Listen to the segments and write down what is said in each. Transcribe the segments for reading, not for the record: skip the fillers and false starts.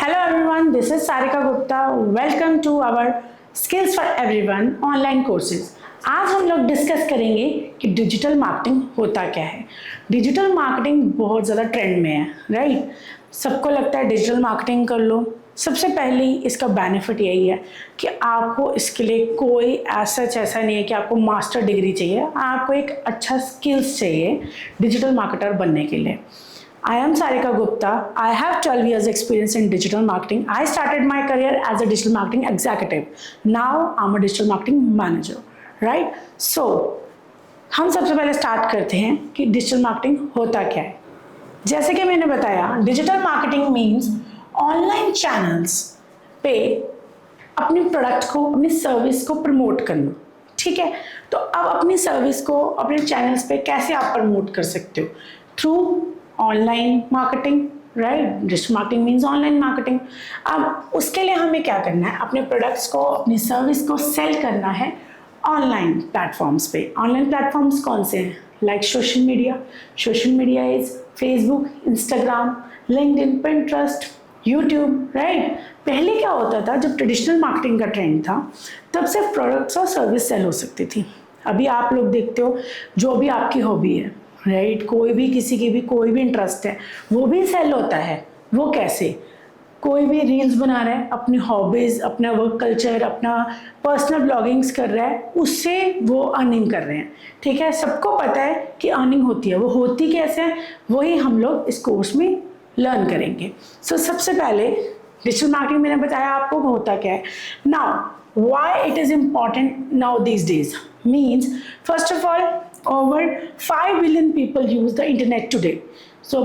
Hello everyone, this is Sarika Gupta. Welcome to our Skills for Everyone online courses. आज हम लोग discuss करेंगे कि डिजिटल मार्केटिंग होता क्या है। डिजिटल मार्केटिंग बहुत ज़्यादा ट्रेंड में है, राइट? सबको लगता है डिजिटल मार्केटिंग कर लो। सबसे पहले इसका बेनिफिट यही है कि आपको इसके लिए कोई ऐसा नहीं है कि आपको मास्टर डिग्री चाहिए, आपको एक अच्छा स्किल्स चाहिए डिजिटल मार्केटर बनने के लिए। I am Sarika Gupta. I have 12 years experience in digital marketing. I started my career as a digital marketing executive. Now I'm a digital marketing manager, right? So, हम सबसे पहले start करते हैं कि digital marketing होता क्या है। जैसे कि मैंने बताया, digital marketing means online channels पे अपने प्रोडक्ट को, अपनी सर्विस को प्रमोट करना, ठीक है? तो अब अपनी सर्विस को अपने चैनल्स पे कैसे आप प्रमोट कर सकते हो? Through online marketing, right? Digital marketing means online marketing. अब उसके लिए हमें क्या करना है? अपने प्रोडक्ट्स को, अपनी सर्विस को सेल करना है ऑनलाइन प्लेटफॉर्म्स पे। ऑनलाइन प्लेटफॉर्म्स कौन से हैं? Like social media is Facebook, Instagram, LinkedIn, Pinterest, YouTube, right? पहले क्या होता था, जब ट्रेडिशनल मार्केटिंग का ट्रेंड था तब सिर्फ प्रोडक्ट्स और सर्विस सेल हो सकती थी। अभी आप लोग देखते हो, जो भी आपकी हॉबी है, राइट, कोई भी किसी की भी कोई भी इंटरेस्ट है वो भी सेल होता है। वो कैसे? कोई भी रील्स बना रहा है, अपनी हॉबीज़, अपना वर्क कल्चर, अपना पर्सनल ब्लॉगिंग्स कर रहा है, उससे वो अर्निंग कर रहे हैं, ठीक है? सबको पता है कि अर्निंग होती है। वो होती कैसे है, वही हम लोग इस कोर्स में लर्न करेंगे। सो सबसे पहले डिजिटल मार्केटिंग मैंने बताया आपको होता क्या है। Now why it is important now these days means, first of all, over 5 billion people use the internet today. So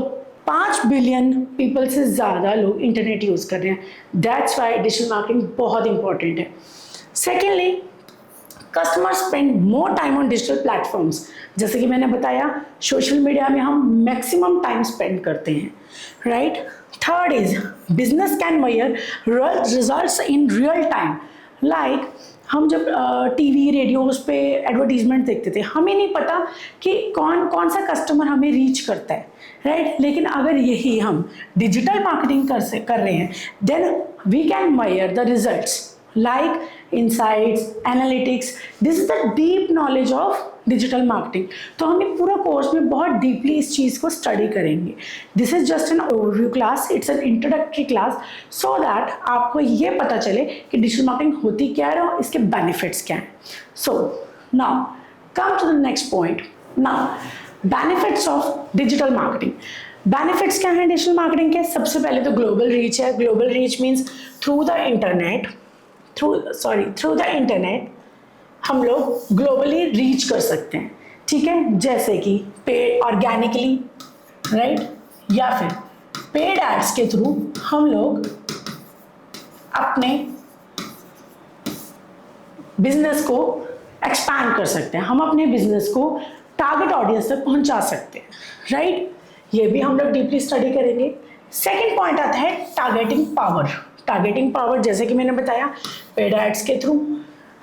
5 billion people से ज़्यादा लोग इंटरनेट यूज़ कर रहे हैं। दैट्स वाई डिजिटल मार्केटिंग बहुत इंपॉर्टेंट है। Secondly, customer spend more time on digital platforms. जैसे कि मैंने बताया, सोशल मीडिया में हम मैक्सिमम टाइम स्पेंड करते हैं, right? Third is business can measure results in real time. Like हम जब टीवी रेडियोज पे एडवर्टीजमेंट देखते थे, हमें नहीं पता कि कौन सा कस्टमर हमें रीच करता है, राइट? लेकिन अगर यही हम डिजिटल मार्केटिंग कर रहे हैं, then we can measure the results like insights, analytics. This is the deep knowledge of digital marketing. तो हम ये पूरा कोर्स में बहुत डीपली इस चीज़ को स्टडी करेंगे। This is just an overview class, it's an introductory class, so that आपको ये पता चले कि डिजिटल मार्केटिंग होती क्या है और इसके बेनिफिट्स क्या हैं। So now come to the next point. Now benefits of digital marketing. Benefits क्या हैं डिजिटल मार्केटिंग के? सबसे पहले तो ग्लोबल रीच है। Global reach means through the internet हम लोग ग्लोबली रीच कर सकते हैं, ठीक है? जैसे कि पेड ऑर्गेनिकली, राइट, या फिर पेड एड्स के थ्रू हम लोग अपने बिजनेस को एक्सपैंड कर सकते हैं। हम अपने बिजनेस को टारगेट ऑडियंस तक पहुंचा सकते हैं, राइट? ये भी हम लोग डीपली स्टडी करेंगे। सेकेंड पॉइंट आता है टारगेटिंग पावर। टारगेटिंग पावर, जैसे कि मैंने बताया, पेड एड्स के थ्रू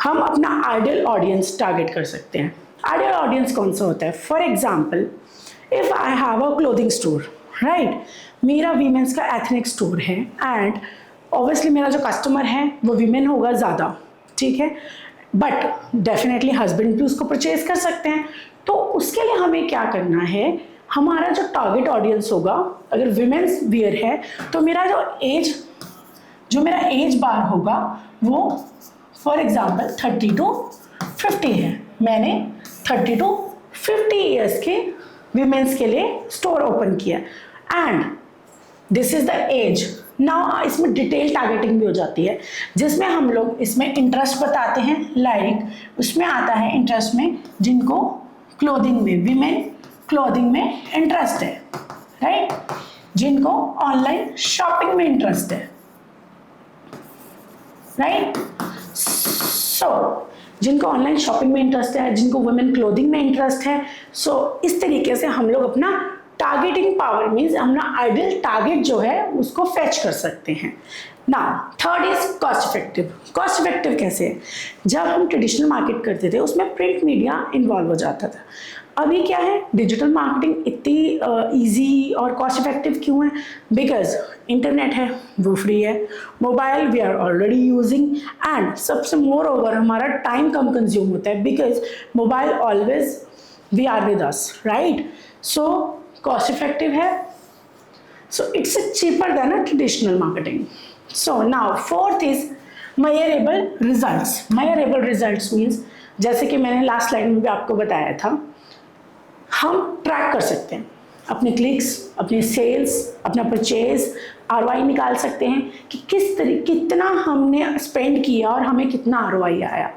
हम अपना आइडियल ऑडियंस टारगेट कर सकते हैं। आइडियल ऑडियंस कौन सा होता है? For example, if I have a clothing store, right, मेरा वीमेंस का एथनिक स्टोर है एंड ऑब्वियसली मेरा जो कस्टमर है वो वीमेन होगा ज़्यादा, ठीक है? बट डेफिनेटली हस्बैंड भी उसको परचेज कर सकते हैं। तो उसके लिए हमें क्या करना है? हमारा जो टारगेट ऑडियंस होगा, अगर वीमेंस वियर है तो मेरा मेरा एज बार होगा वो फॉर एग्जाम्पल 30 to 50 है। मैंने 30 to 50 ईयर्स के वीमेंस के लिए स्टोर ओपन किया and this is the age. Now इसमें डिटेल टारगेटिंग भी हो जाती है, जिसमें हम लोग इसमें इंटरेस्ट बताते हैं। लाइक उसमें आता है इंटरेस्ट में जिनको क्लोथिंग में, वीमेन क्लोथिंग में इंटरेस्ट है, राइट? जिनको ऑनलाइन शॉपिंग में इंटरेस्ट है, राइट? सो जिनको ऑनलाइन शॉपिंग में इंटरेस्ट है, जिनको वुमेन क्लोथिंग में इंटरेस्ट है, सो इस तरीके से हम लोग अपना टारगेटिंग पावर मीन्स अपना आइडियल टारगेट जो है उसको फेच कर सकते हैं। Now third is cost effective. Cost effective कैसे है? जब हम ट्रेडिशनल मार्केट करते थे उसमें प्रिंट मीडिया इन्वॉल्व हो जाता था। अभी क्या है, डिजिटल मार्केटिंग इतनी ईजी और कॉस्ट इफेक्टिव क्यों है? बिकॉज इंटरनेट है वो फ्री है, mobile we are already using, and सबसे मोर ओवर हमारा टाइम कम कंज्यूम होता है because mobile always we are with us, right? So cost effective है, so it's cheaper than a traditional marketing. So now fourth is measurable results. Measurable results means जैसे कि मैंने last slide में भी आपको बताया था, हम ट्रैक कर सकते हैं अपने क्लिक्स, अपने सेल्स, अपना परचेज, ROI निकाल सकते हैं कि कितना हमने स्पेंड किया और हमें कितना ROI आया,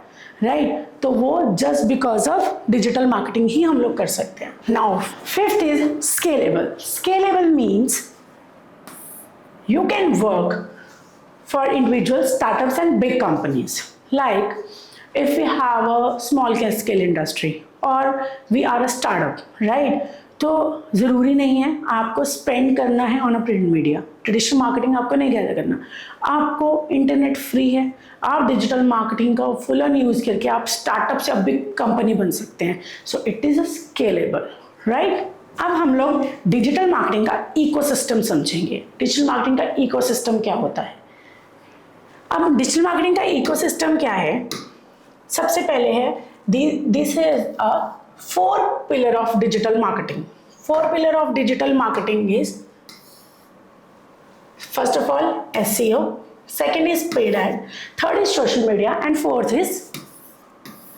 राइट? तो वो just because of digital marketing ही हम लोग कर सकते हैं. Now fifth is scalable. Scalable means you can work for individual startups and big companies. Like if we have a small scale industry or we are a startup, right? तो ज़रूरी नहीं है आपको स्पेंड करना है on a print media. Traditional marketing आपको नहीं ज़्यादा करना, आपको इंटरनेट फ्री है, आप डिजिटल मार्केटिंग का फुल ऑन यूज़ करके आप स्टार्टअप से बिग कंपनी बन सकते हैं. So it is a scalable, right? अब हम लोग डिजिटल मार्केटिंग का इकोसिस्टम समझेंगे. डिजिटल मार्केटिंग का इकोसिस्टम क्या होता है? अब डिजिटल मार्केटिंग का इकोसिस्टम क्या है? सबसे पहले है this is a 4 pillar of digital marketing. 4 pillar of digital marketing is first of all SEO, second is paid ad, third is social media, and fourth is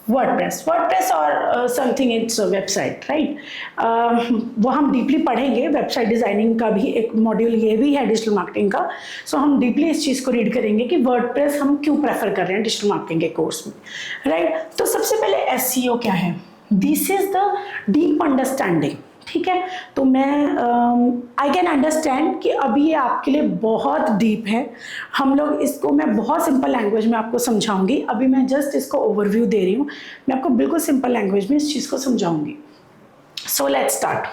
WordPress और something its website, right? वो हम deeply पढ़ेंगे. Website designing का भी एक module ये भी है डिजिटल मार्केटिंग का. सो हम डीपली इस चीज़ को रीड करेंगे कि वर्डप्रेस हम क्यों प्रेफर कर रहे हैं डिजिटल मार्केटिंग के कोर्स में, राइट? तो सबसे पहले SEO क्या है? This is the deep understanding, ठीक है? तो मैं आई कैन अंडरस्टैंड कि अभी ये आपके लिए बहुत डीप है. हम लोग इसको मैं बहुत सिंपल लैंग्वेज में आपको समझाऊंगी. अभी मैं जस्ट इसको ओवरव्यू दे रही हूँ, मैं आपको बिल्कुल सिंपल लैंग्वेज में इस चीज़ को समझाऊंगी. So let's start.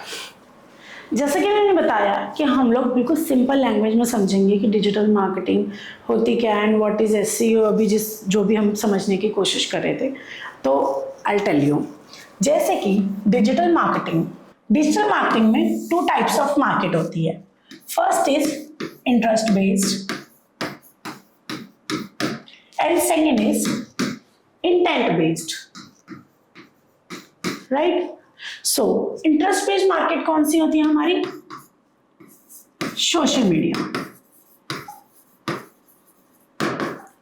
जैसे कि मैंने बताया कि हम लोग बिल्कुल सिंपल लैंग्वेज में समझेंगे कि डिजिटल मार्केटिंग होती क्या है एंड व्हाट इज़ SEO. अभी जो भी हम समझने की कोशिश कर रहे थे, तो आई टेल यू. जैसे कि डिजिटल मार्केटिंग में 2 टाइप्स ऑफ मार्केट होती है. First is interest based and second is intent based, right? So interest based market कौन सी होती है हमारी? Social media.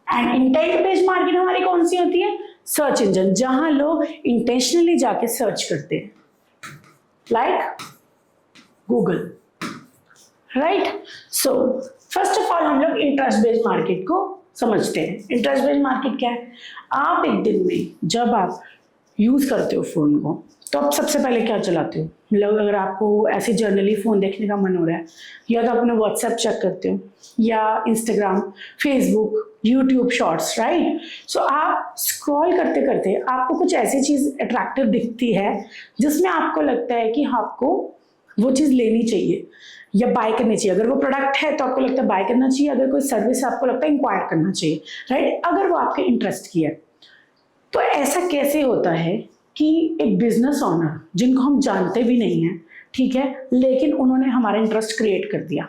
And intent based market हमारी कौन सी होती है? सर्च इंजन, जहां लोग इंटेंशनली जाके सर्च करते हैं, like Google, right? So first of all हम लोग इंटरेस्ट बेस्ड मार्केट को समझते हैं. इंटरेस्ट बेस्ड मार्केट क्या है? आप एक दिन में जब आप यूज़ करते हो फ़ोन को, तो आप सबसे पहले क्या चलाते हो? मतलब अगर आपको ऐसे जर्नली फ़ोन देखने का मन हो रहा है, या तो अपने व्हाट्सएप चेक करते हो, या Instagram, Facebook, YouTube shorts, right? So आप स्क्रॉल करते करते आपको कुछ ऐसी चीज़ अट्रैक्टिव दिखती है जिसमें आपको लगता है कि आपको वो चीज़ लेनी चाहिए या बाय करनी चाहिए. अगर वो प्रोडक्ट है तो आपको लगता है बाय करना चाहिए, अगर कोई सर्विस है आपको लगता है इंक्वायर करना चाहिए, राइट? अगर वो आपके इंटरेस्ट की है. तो ऐसा कैसे होता है कि एक बिजनेस ओनर जिनको हम जानते भी नहीं हैं, ठीक है, लेकिन उन्होंने हमारा इंटरेस्ट क्रिएट कर दिया.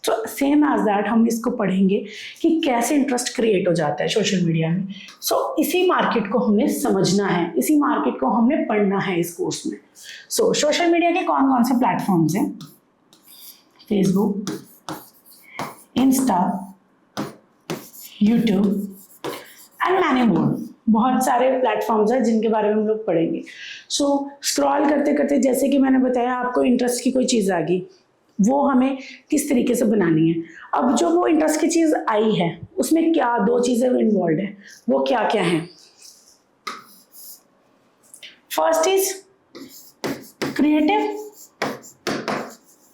तो सेम एज दैट हम इसको पढ़ेंगे कि कैसे इंटरेस्ट क्रिएट हो जाता है सोशल मीडिया में. सो इसी मार्केट को हमने समझना है, इसी मार्केट को हमने पढ़ना है इस कोर्स में. सो सोशल मीडिया के कौन कौन से प्लेटफॉर्म्स हैं? Facebook, Insta, YouTube and many more. बहुत सारे प्लेटफॉर्म्स हैं जिनके बारे में हम लोग पढ़ेंगे. सो स्क्रॉल करते करते जैसे कि मैंने बताया आपको इंटरेस्ट की कोई चीज़ आ गई, वो हमें किस तरीके से बनानी है. अब जो वो इंटरेस्ट की चीज़ आई है उसमें क्या 2 चीज़ें इन्वॉल्व है, वो क्या क्या हैं? First is creative,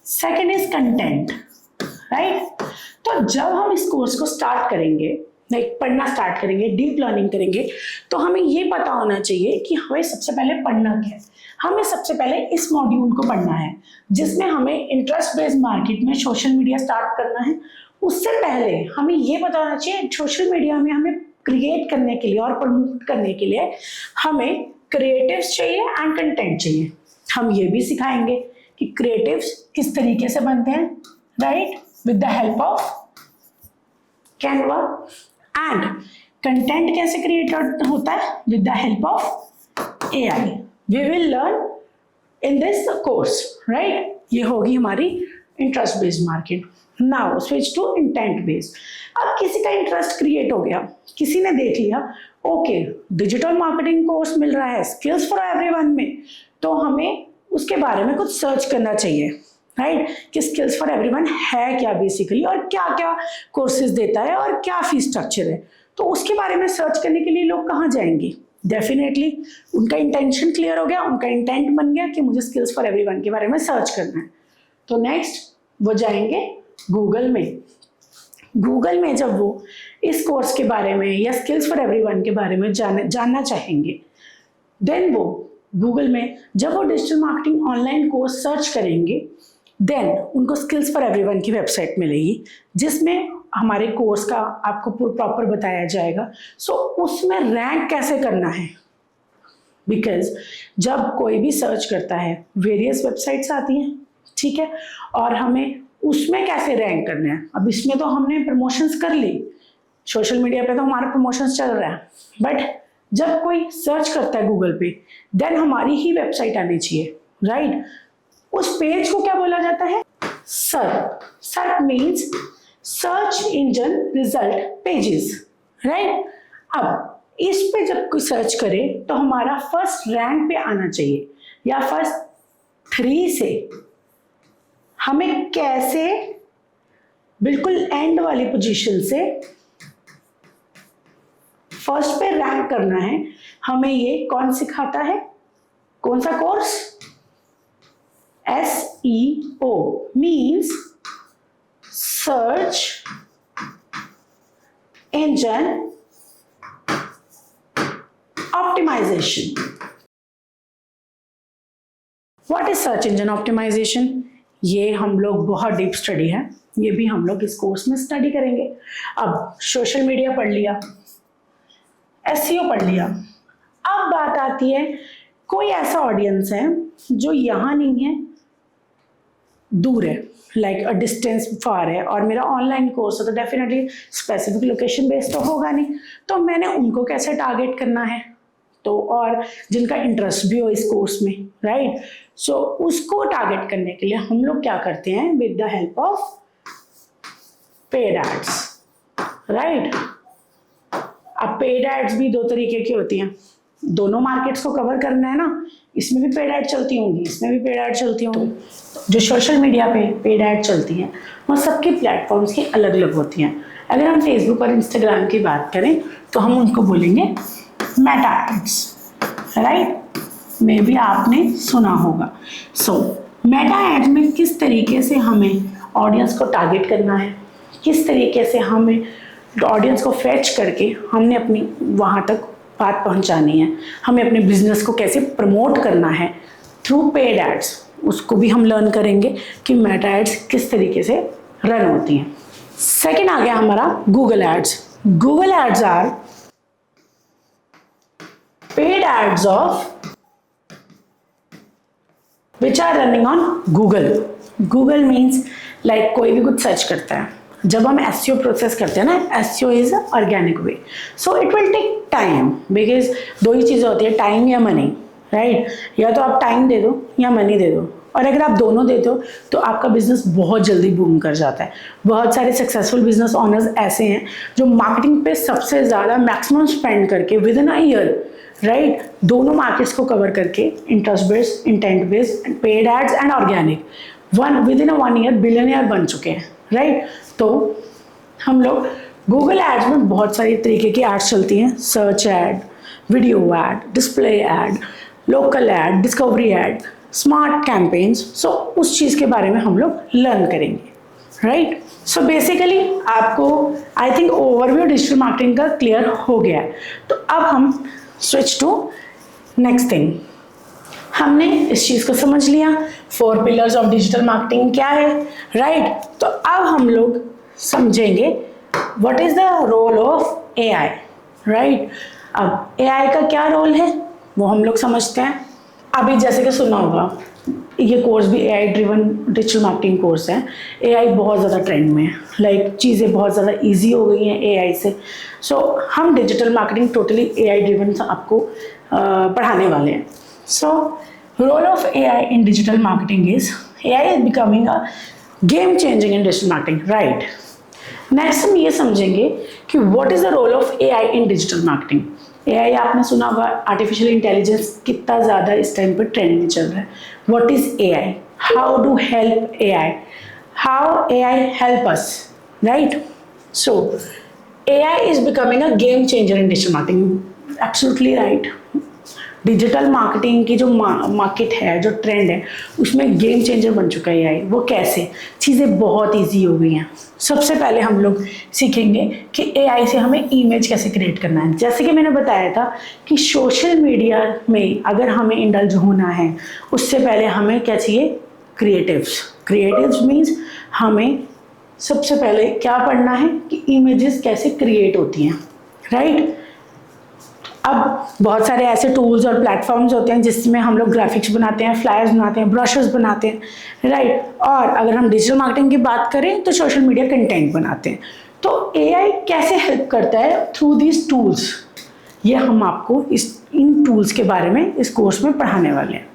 second is content, right? तो जब हम इस कोर्स को स्टार्ट करेंगे, लाइक पढ़ना स्टार्ट करेंगे, डीप लर्निंग करेंगे, तो हमें ये पता होना चाहिए कि हमें सबसे पहले पढ़ना क्या है. हमें सबसे पहले इस मॉड्यूल को पढ़ना है जिसमें हमें इंटरेस्ट बेस्ड मार्केट में सोशल मीडिया स्टार्ट करना है. उससे पहले हमें ये पता होना चाहिए सोशल मीडिया में हमें क्रिएट करने के लिए और प्रमोट करने के लिए हमें क्रिएटिव्स चाहिए एंड कंटेंट चाहिए. हम ये भी सिखाएंगे कि क्रिएटिव्स किस तरीके से बनते हैं, right? With the help of Canva. And content कैसे क्रिएट होता है? With the help of AI। We will learn in this course, right? ये होगी हमारी interest based market. Now switch to intent based. अब किसी का इंटरेस्ट क्रिएट हो गया, किसी ने देख लिया ओके डिजिटल मार्केटिंग कोर्स मिल रहा है स्किल्स फॉर एवरीवन में, तो हमें उसके बारे में कुछ सर्च करना चाहिए, राइट? कि स्किल्स फॉर एवरीवन है क्या बेसिकली, और क्या क्या कोर्सेज देता है और क्या फीस स्ट्रक्चर है। तो उसके बारे में सर्च करने के लिए लोग कहाँ जाएंगे? डेफिनेटली उनका इंटेंशन क्लियर हो गया, उनका इंटेंट बन गया कि मुझे स्किल्स फॉर एवरीवन के बारे में सर्च करना है। तो नेक्स्ट वो जाएंगे गूगल में। गूगल में जब वो इस कोर्स के बारे में या स्किल्स फॉर एवरीवन के बारे में जानना चाहेंगे, देन वो गूगल में जब वो digital marketing online course search करेंगे, देन उनको स्किल्स फॉर एवरीवन की वेबसाइट मिलेगी जिसमें हमारे कोर्स का आपको प्रॉपर बताया जाएगा। सो उसमें रैंक कैसे करना है, बिकॉज जब कोई भी सर्च करता है वेरियस वेबसाइट्स आती हैं, ठीक है, और हमें उसमें कैसे रैंक करना है। अब इसमें तो हमने प्रमोशंस कर ली, सोशल मीडिया पे तो हमारा प्रमोशंस चल रहा है, बट जब कोई सर्च करता है गूगल पे, देन हमारी ही वेबसाइट आनी चाहिए, राइट? उस पेज को क्या बोला जाता है? Search. Search means search engine result pages, right? अब इस पे जब कोई सर्च करे तो हमारा फर्स्ट रैंक पे आना चाहिए, या फर्स्ट 3 से हमें कैसे बिल्कुल एंड वाली पोजीशन से फर्स्ट पे रैंक करना है, हमें ये कौन सिखाता है? कौन सा course? SEO means search engine optimisation. What is search engine optimisation? ये हम लोग बहुत डीप स्टडी है, ये भी हम लोग इस कोर्स में स्टडी करेंगे। अब सोशल मीडिया पढ़ लिया, SEO पढ़ लिया, अब बात आती है कोई ऐसा ऑडियंस है जो यहाँ नहीं है, दूर है, लाइक अ डिस्टेंस फार है, और मेरा ऑनलाइन कोर्स है तो डेफिनेटली स्पेसिफिक लोकेशन बेस्ड तो होगा नहीं, तो मैंने उनको कैसे टारगेट करना है? तो और जिनका इंटरेस्ट भी हो इस कोर्स में, राइट? सो उसको टारगेट करने के लिए हम लोग क्या करते हैं? With the help of paid ads, right? अब पेड एड्स भी 2 तरीके की होती हैं, दोनों मार्केट्स को कवर करना है ना, इसमें भी पेड एड चलती होंगी, इसमें भी पेड एड चलती होंगी। जो सोशल मीडिया पे पेड एड चलती हैं वो सबके प्लेटफॉर्म्स की अलग अलग होती हैं। अगर हम फेसबुक और इंस्टाग्राम की बात करें तो हम उनको बोलेंगे मेटा एड्स, राइट? मे भी आपने सुना होगा। सो मेटा एड्स में किस तरीके से हमें ऑडियंस को टारगेट करना है, किस तरीके से हमें ऑडियंस को फैच करके हमने अपनी वहाँ तक बात पहुंचानी है, हमें अपने बिजनेस को कैसे प्रमोट करना है थ्रू पेड एड्स, उसको भी हम लर्न करेंगे कि मेटा एड्स किस तरीके से रन होती हैं। सेकंड आ गया हमारा Google ads. Google ads are paid ads of which are running on Google. Google means like कोई भी कुछ सर्च करता है, जब हम SEO प्रोसेस करते हैं ना, SEO is organic way, so it will take time, because 2 ही चीज़ें होती है, टाइम या मनी, राइट? या तो आप टाइम दे दो या मनी दे दो, और अगर आप दोनों देते हो तो आपका बिजनेस बहुत जल्दी बूम कर जाता है। बहुत सारे सक्सेसफुल बिजनेस ओनर्स ऐसे हैं जो मार्केटिंग पे सबसे ज़्यादा मैक्सिमम स्पेंड करके within a year, right, दोनों मार्केट्स को कवर करके interest based, intent based, paid ads and organic, within a 1 year billionaire बन चुके हैं, राइट? तो हम लोग गूगल एड्स में बहुत सारी तरीके की एड्स चलती हैं, search ad, video ad, display ad, local ad, discovery ad, smart campaigns. So उस चीज़ के बारे में हम लोग लर्न करेंगे, राइट? सो बेसिकली आपको I think overview digital marketing का क्लियर हो गया है। तो अब हम स्विच टू नेक्स्ट थिंग। हमने इस चीज़ को समझ लिया, 4 पिलर्स ऑफ डिजिटल मार्केटिंग क्या है, राइट? तो अब हम लोग समझेंगे what is the role of AI, right? अब AI का क्या रोल है वो हम लोग समझते हैं। अभी जैसे कि सुना होगा ये कोर्स भी AI driven digital marketing course है। AI बहुत ज़्यादा ट्रेंड में है, लाइक चीज़ें बहुत ज़्यादा ईजी हो गई हैं AI से। सो हम digital marketing totally AI driven आपको पढ़ाने वाले हैं। So role of AI in digital marketing is AI is becoming a game changing in digital marketing, right. Next हम ये समझेंगे कि what is the role of AI in digital marketing. AI आपने सुना होगा, आर्टिफिशियल इंटेलिजेंस कितना ज़्यादा इस टाइम पर ट्रेंड में चल रहा है। What is AI, how do help AI, how AI help us, right. So AI is becoming a game changer in digital marketing, absolutely right. Digital marketing की जो मार्केट है, जो ट्रेंड है, उसमें गेम चेंजर बन चुका है AI। वो कैसे? चीज़ें बहुत इजी हो गई हैं। सबसे पहले हम लोग सीखेंगे कि AI से हमें इमेज कैसे क्रिएट करना है। जैसे कि मैंने बताया था कि सोशल मीडिया में अगर हमें इंडल्ज होना है, उससे पहले हमें क्या चाहिए? क्रिएटिव्स। क्रिएटिव्स मीन्स हमें सबसे पहले क्या पढ़ना है कि इमेजेस कैसे क्रिएट होती हैं, राइट। अब बहुत सारे ऐसे टूल्स और प्लेटफॉर्म्स होते हैं जिसमें हम लोग ग्राफिक्स बनाते हैं, फ्लायर्स बनाते हैं, ब्रोशर्स बनाते हैं, राइट। और अगर हम डिजिटल मार्केटिंग की बात करें तो सोशल मीडिया कंटेंट बनाते हैं। तो AI कैसे हेल्प करता है थ्रू दीज टूल्स, ये हम आपको इन टूल्स के बारे में इस कोर्स में पढ़ाने वाले हैं।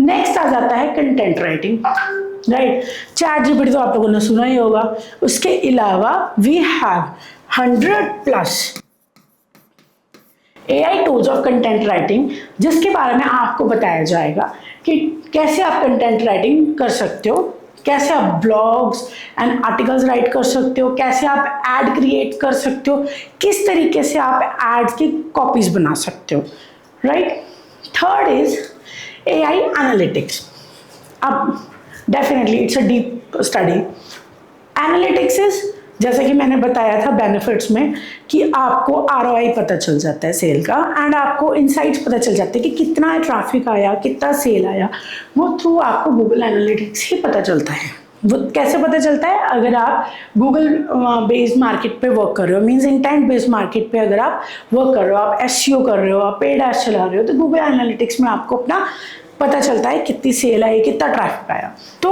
नेक्स्ट आ जाता है कंटेंट राइटिंग, राइट। ChatGPT तो आप लोगों ने सुना ही होगा। उसके अलावा we have 100+ AI tools of content writing, जिसके बारे में आपको बताया जाएगा कि कैसे आप कंटेंट राइटिंग कर सकते हो, कैसे आप ब्लॉग्स एंड आर्टिकल्स राइट कर सकते हो, कैसे आप एड क्रिएट कर सकते हो, किस तरीके से आप एड्स की कॉपीज बना सकते हो, right. Third is AI analytics. अब definitely it's a deep study. Analytics is, जैसे कि मैंने बताया था बेनिफिट्स में, कि आपको ROI पता चल जाता है सेल का, एंड आपको इनसाइट्स पता चल जाते हैं कि कितना ट्रैफिक आया, कितना सेल आया। वो थ्रू आपको गूगल एनालिटिक्स ही पता चलता है। वो कैसे पता चलता है? अगर आप गूगल बेस्ड मार्केट पे वर्क कर रहे हो, मींस इंटेंट बेस्ड मार्केट पे अगर आप वर्क कर रहे हो, आप SEO कर रहे हो, आप पेड एड्स चला रहे हो, तो गूगल एनालिटिक्स में आपको अपना पता चलता है कितनी सेल आई, कितना ट्रैफिक आया। तो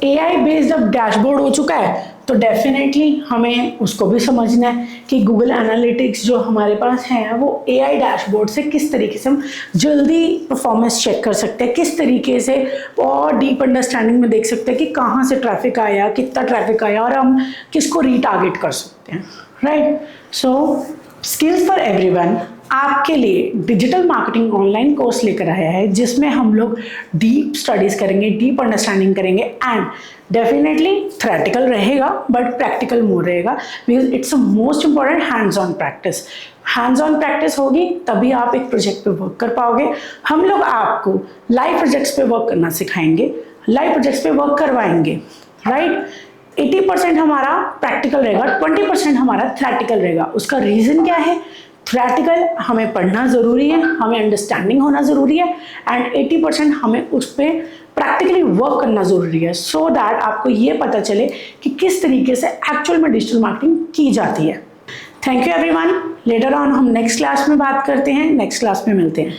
AI बेस्ड अब डैशबोर्ड हो चुका है, तो डेफिनेटली हमें उसको भी समझना है कि गूगल एनालिटिक्स जो हमारे पास है वो AI डैशबोर्ड से किस तरीके से हम जल्दी परफॉर्मेंस चेक कर सकते हैं, किस तरीके से और डीप अंडरस्टैंडिंग में देख सकते हैं कि कहाँ से ट्रैफिक आया, कितना ट्रैफिक आया, और हम किसको रीटारगेट कर सकते हैं, right. So skills for everyone आपके लिए डिजिटल मार्केटिंग ऑनलाइन कोर्स लेकर आया है, जिसमें हम लोग डीप स्टडीज करेंगे, डीप अंडरस्टैंडिंग करेंगे, एंड डेफिनेटली थ्योरेटिकल रहेगा बट प्रैक्टिकल मोर रहेगा, because it's a most important hands on practice. Hands on practice होगी तभी आप एक प्रोजेक्ट पे वर्क कर पाओगे। हम लोग आपको लाइव प्रोजेक्ट्स पे वर्क करना सिखाएंगे, लाइव प्रोजेक्ट्स पे वर्क करवाएंगे, राइट। 80% हमारा प्रैक्टिकल रहेगा, 20% हमारा थ्योरेटिकल रहेगा। उसका रीजन क्या है? थ्योरेटिकल हमें पढ़ना ज़रूरी है, हमें अंडरस्टैंडिंग होना ज़रूरी है, एंड 80% हमें उस पर प्रैक्टिकली वर्क करना ज़रूरी है, सो दैट आपको ये पता चले कि किस तरीके से एक्चुअल में डिजिटल मार्केटिंग की जाती है। Thank you everyone. Later on हम नेक्स्ट क्लास में बात करते हैं, नेक्स्ट क्लास में मिलते हैं।